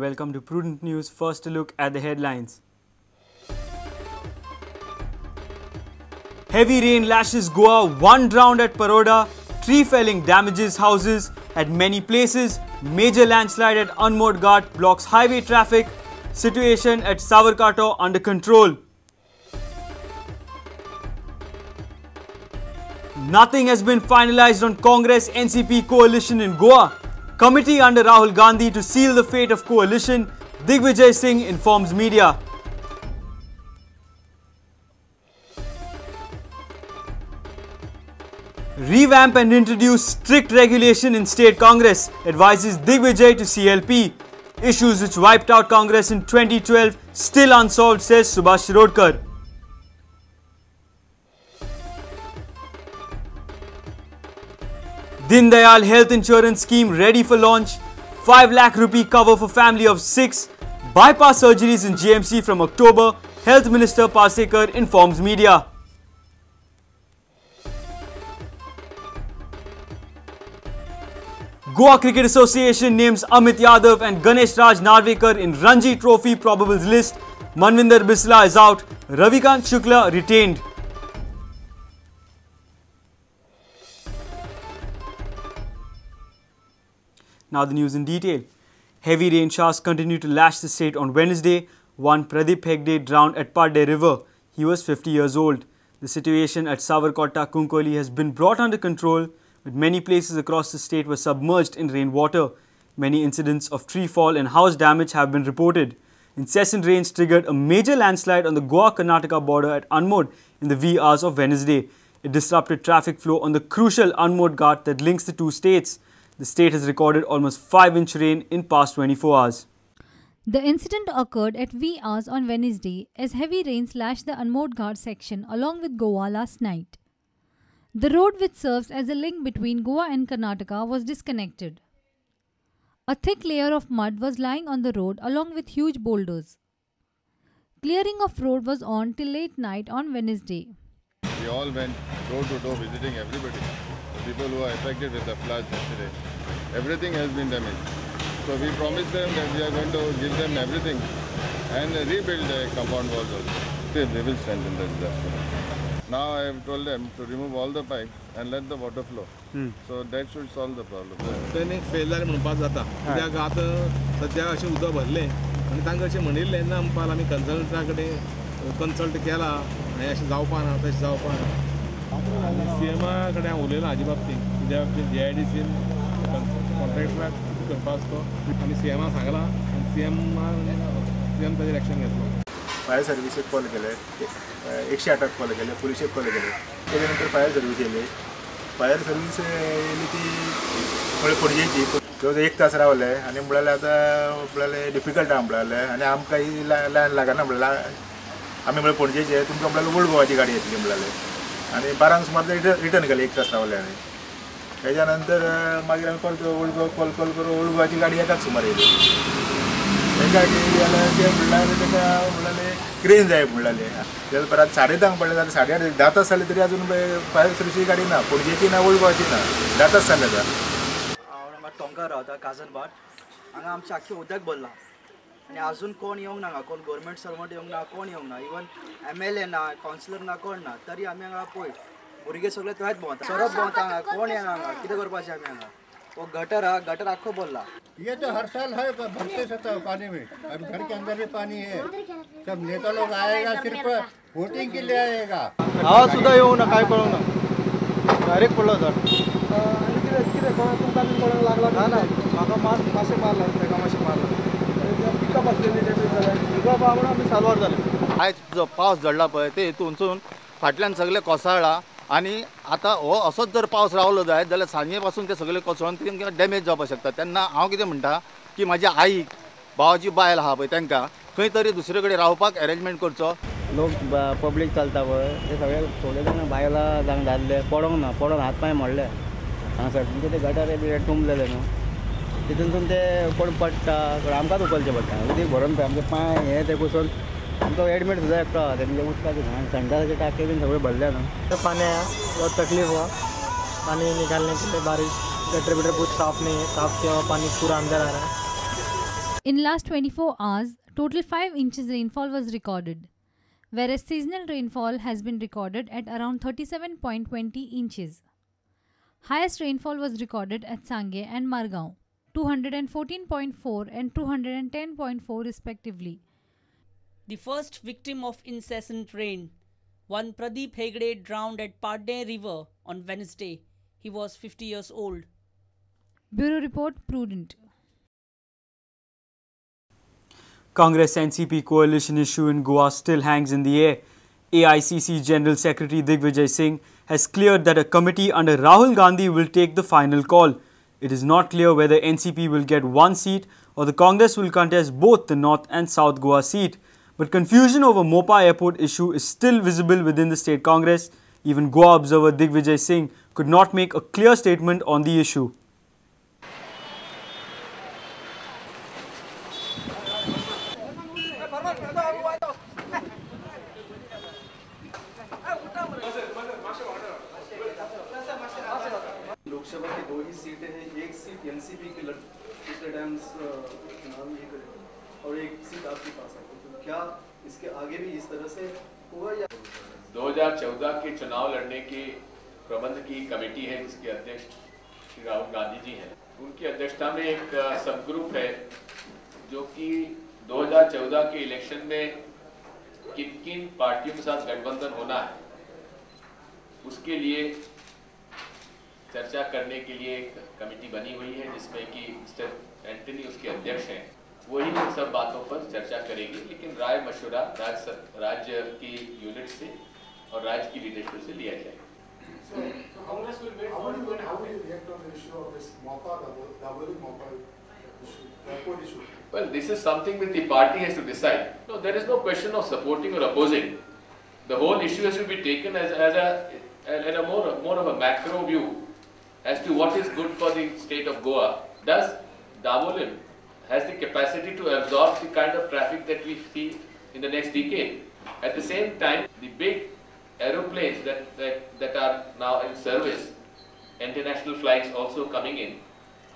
welcome to Prudent News. First a look at the headlines. Heavy rain lashes Goa, one drowned at Paroda, tree felling damages houses at many places, major landslide at Anmod ghat blocks highway traffic, situation at Savorkatto under control. Nothing has been finalized on Congress-NCP coalition in Goa. Committee under Rahul Gandhi to seal the fate of coalition, Digvijay Singh informs media. Revamp and introduce strict regulation in State Congress, advises Digvijay to CLP. Issues which wiped out Congress in 2012 still unsolved, says Subhash Shirodkar. Din Dayal Health Insurance Scheme ready for launch. 5 lakh rupee cover for family of 6. Bypass surgeries in GMC from October. Health Minister Pasekar informs media. Goa Cricket Association names Amit Yadav and Ganesh Raj Narvekar in Ranji Trophy probables list. Manvinder Bisla is out. Ravikant Shukla retained. Now the news in detail. Heavy rain showers continue to lash the state on Wednesday. One Pradeep Hegde drowned at Padde River. He was 50 years old. The situation at Savarkatto, Kunkoli has been brought under control, but many places across the state were submerged in rainwater. Many incidents of tree fall and house damage have been reported. Incessant rains triggered a major landslide on the Goa-Karnataka border at Anmod in the wee hours of Wednesday. It disrupted traffic flow on the crucial Anmod ghat that links the two states. The state has recorded almost 5-inch rain in past 24 hours. The incident occurred at wee hours on Wednesday as heavy rains lashed the Anmod Ghat section along with Goa last night. The road which serves as a link between Goa and Karnataka was disconnected. A thick layer of mud was lying on the road along with huge boulders. Clearing of road was on till late night on Wednesday. We all went door to door visiting everybody. The people who are affected with the floods yesterday. Everything has been damaged. So we promised them that we are going to give them everything and rebuild the compound walls also. They will strengthen the disaster. Now I have told them to remove all the pipes and let the water flow. So that should solve the problem. Training fail जालें म्हणपाक जाता कित्याक आतां सद्याक अशें उदक भरलें आनी तांकां अशें म्हणिल्लें ना म्हणपाक आमी कन्सल्टंटा कडेन कन्सल्ट केला आनी अशें जावपा ना तशें जावपा ना सीएमा कडेन हांव उलयलां हाजे बाबतींत कित्या बाबतींत JIDCन कॉन्ट्रॅक्टराक करपा आसतो आमी सीएमाक सांगलां आनी सीएम ताजेर एक्शन घेतलो. फायर सर्विसेक कॉल केले, 108 कॉल केले, पुलिसेक कॉल केले. त्याच्यानंतर फायर सर्विस येयली. फायर सर्विस येयली ती म्हळ्यार पणजेची. जवळ 1 तास रावले आनी म्हणलें आतां म्हणलें डिफिकल्ट आहा म्हणलें आनी आमकां ही लायन लागना म्हणलें आमी म्हणलें पणजेचे तुमकां म्हणलें ओल्ड गोवाची गाडी येतली म्हणलें आनी 12 सुमार रिटर्न केले 1 तास रावले आनी त्याच्यानंतर मागीर आमी परत ओल्ड गोवा कॉल करून ओल्ड गोवाची गाडी येताच सुमार येयली. ताका गेली जाल्यार ते म्हणल्यार ताका म्हणलें क्रेन जाय म्हणलें जाल्यार परत 10:30 पडले जाल्यार 8:30 10 तास जाले तरी अजून फायर सर्विसची गाडी ना, पणजेची ना, ओल्ड गोवाची ना, 10 तास जाले आतां. हांव हांगा टोंकार रावता काजनबाट. हांगा आमचें आख्खें उदक भरलां आनी आजून कोण येवंक ना, कोण गव्हर्मेंट सर्वंट येवंक ना, कोण येवंक ना, इवन MLA ना, कावन्सिलर ना, कोण ना. तरी आमी हांगा पळय भुरगे सगळे थंयच भोंवता, सरप भोंवता हांगा. कोण येना हांगा, कितें करपाचें आमी हांगा. वो गटर हा, गटर आख्खो भरला. ये तो हर साल है, भरते रहता है पानी में. अब घर के अंदर भी पानी है. सब नेता लोग आएगा सिर्फ वोटिंग के लिए आएगा. आवाज सुद्धा येऊ ना, काय कळू ना. डायरेक्ट पडलो सर. कितें तुमकां कळूंक लागला ना. म्हाका मातशें मारला, ताका मातशें मारला. पिकअप आसलेली पिकअप आवडून आमी सालवार जाले. आयज जो पावस झडला पळय ते हितूनसून फाटल्यान सगळे कोसळ्ळा आनी आतां हो असोच जर पावस रावलो जायत जाल्यार सांजे पासून ते सगळे कोसळून तांकां डॅमेज जावपाक शकता. तेन्ना हांव कितें म्हणटा की म्हाज्या आईक भावाची बायल आहा पळय तांकां खंय तरी दुसरे कडेन रावपाक अरेंजमेंट करचो. लोक पब्लीक चलता पळय ते सगळे थोडे जाण बायलां जांग धाडले पडोंक ना, पडोन हात पांय मोडले हांगासर. म्हणजे ते गटारे बी तुंबलेले न्हू तितून ते कोण पडटा आमकांच उखलचें पडटा. उदीक भरोन पळय आमचे पांय हे ते पुसून आमकां एडमीट सुद्दां एकटो आहा. तेंचे उदकाचे संडासाचे टाके बीन सगळे भरले न्हू. पानी बहुत तकलीफ हुआ, पानी निकालने के लिए बारिश गटर कुछ साफ नहीं है, साफ किया हुआ पानी पूरा अंदर आ रहा है. In last 24 hours, total 5 inches rainfall was recorded, whereas seasonal rainfall has been recorded at around 37.20 inches. Highest rainfall was recorded at Sangye and Margao, 214.4 and 210.4 respectively. The first victim of incessant rain, one Pradeep Hegde, drowned at Paroda River on Wednesday. He was 50 years old. Bureau Report, Prudent. Congress NCP coalition issue in Goa still hangs in the air. AICC General Secretary Digvijay Singh has cleared that a committee under Rahul Gandhi will take the final call. It is not clear whether NCP will get one seat or the Congress will contest both the North and South Goa seat. But confusion over Mopa airport issue is still visible within the state Congress. Even Goa observer Digvijay Singh could not make a clear statement on the issue. Lok Sabha की 2 ही सीटें हैं, एक seat NCP के पिछले times चुनाव ये करे और एक सीट आपके पास है, तो क्या इसके आगे भी इस तरह से होगा या 2014 के चुनाव लड़ने की प्रबंध की कमेटी है जिसके अध्यक्ष श्री राहुल गांधी जी हैं। उनकी अध्यक्षता में एक सब ग्रुप है जो कि 2014 के इलेक्शन में किन किन पार्टियों के साथ गठबंधन होना है उसके लिए चर्चा करने के लिए एक कमेटी बनी हुई है जिसमें कि मिस्टर एंटनी उसके अध्यक्ष हैं। वही इन सब बातों पर चर्चा करेगी, लेकिन राय मशवरा राज्य की यूनिट से और राज्य की लीडरशिप से लिया जाएगा। Well, this is something that the party has to decide. No, there is no question of supporting or opposing. The whole issue has to be taken as a more of a macro view as to what is good for the state of Goa. Does Dabolim has the capacity to absorb the kind of traffic that we see in the next decade? At the same time, the big aeroplanes that are now in service, international flights also coming in,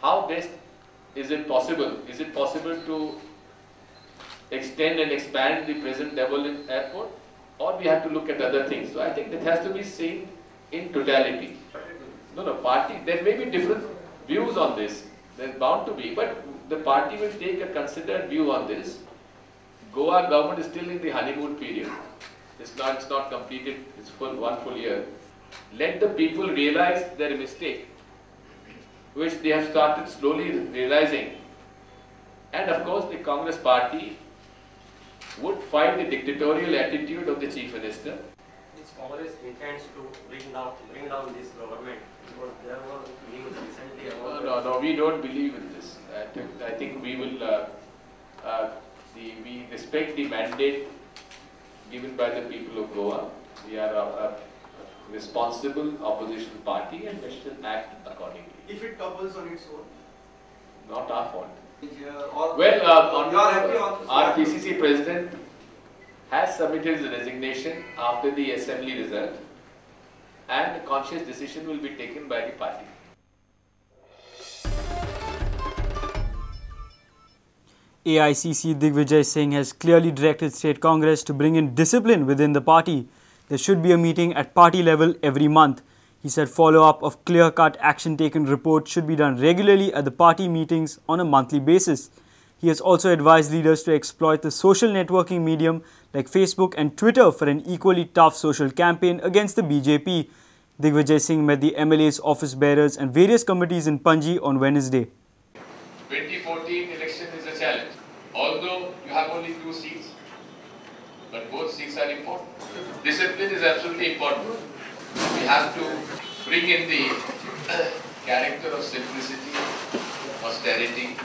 how best is it possible? Is it possible to extend and expand the present Dabolim airport, or we have to look at other things? So I think that has to be seen in totality. No, party, there may be different views on this, there's bound to be, but the party will take a considered view on this. Goa government is still in the honeymoon period. It's not completed, it's one full year. Let the people realize their mistake, which they have started slowly realizing. And of course the Congress party would fight the dictatorial attitude of the Chief Minister. This Congress intends to bring down this government, because there were news recently about... No, we don't believe in this. I think we will, we respect the mandate given by the people of Goa. We are a responsible opposition party and we should act accordingly. If it topples on its own? Not our fault. Well, our PCC president has submitted his resignation after the assembly result, and a conscious decision will be taken by the party. AICC Digvijay Singh has clearly directed State Congress to bring in discipline within the party. There should be a meeting at party level every month. He said follow-up of clear-cut action taken report should be done regularly at the party meetings on a monthly basis. He has also advised leaders to exploit the social networking medium like Facebook and Twitter for an equally tough social campaign against the BJP. Digvijay Singh met the MLAs, office bearers and various committees in Panji on Wednesday. 2014 election is a challenge. Although you have only 2 seats, but both seats are important. Discipline is absolutely important. We have to bring in the character of simplicity, austerity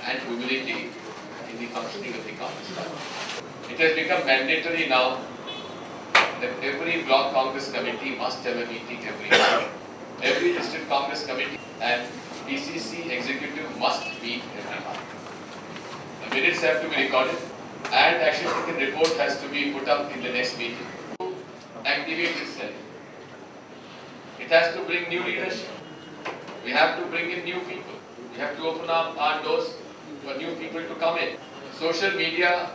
and humility in the functioning of the Congress party. It has become mandatory now that every block Congress committee must have a meeting every month. Every district Congress committee and PCC executive must meet every month. The minutes have to be recorded and action taken report has to be put up in the next meeting. Activate itself. It has to bring new leadership. We have to bring in new people. We have to open up our doors for new people to come in. Social media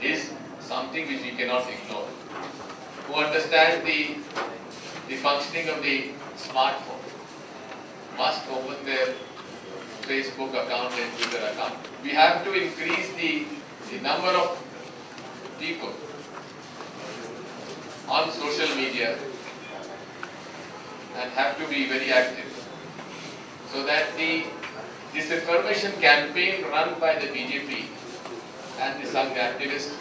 is something which we cannot ignore. Who understand the functioning of the smartphone must open their Facebook account and Twitter account. We have to increase the number of people on social media and have to be very active, so that the disinformation campaign run by the BJP and the Sangh activists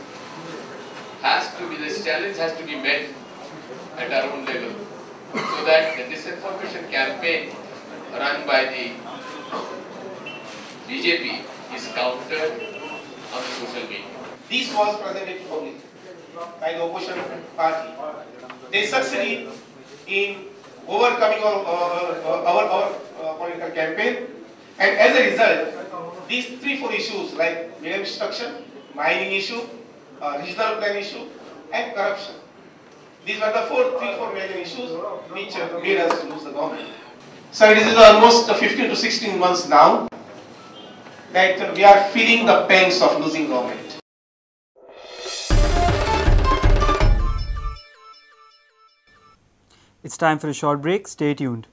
this challenge has to be met at our own level, so that the disinformation campaign run by the BJP is countered on social media. This was presented to public by the opposition party. They succeeded in overcoming our political campaign, and as a result, these 3-4 issues like medium instruction, mining issue, regional plan issue, and corruption. These were the 3-4 major issues which made us lose the government. So it is almost 15 to 16 months now that we are feeling the pangs of losing government. It's time for a short break. Stay tuned.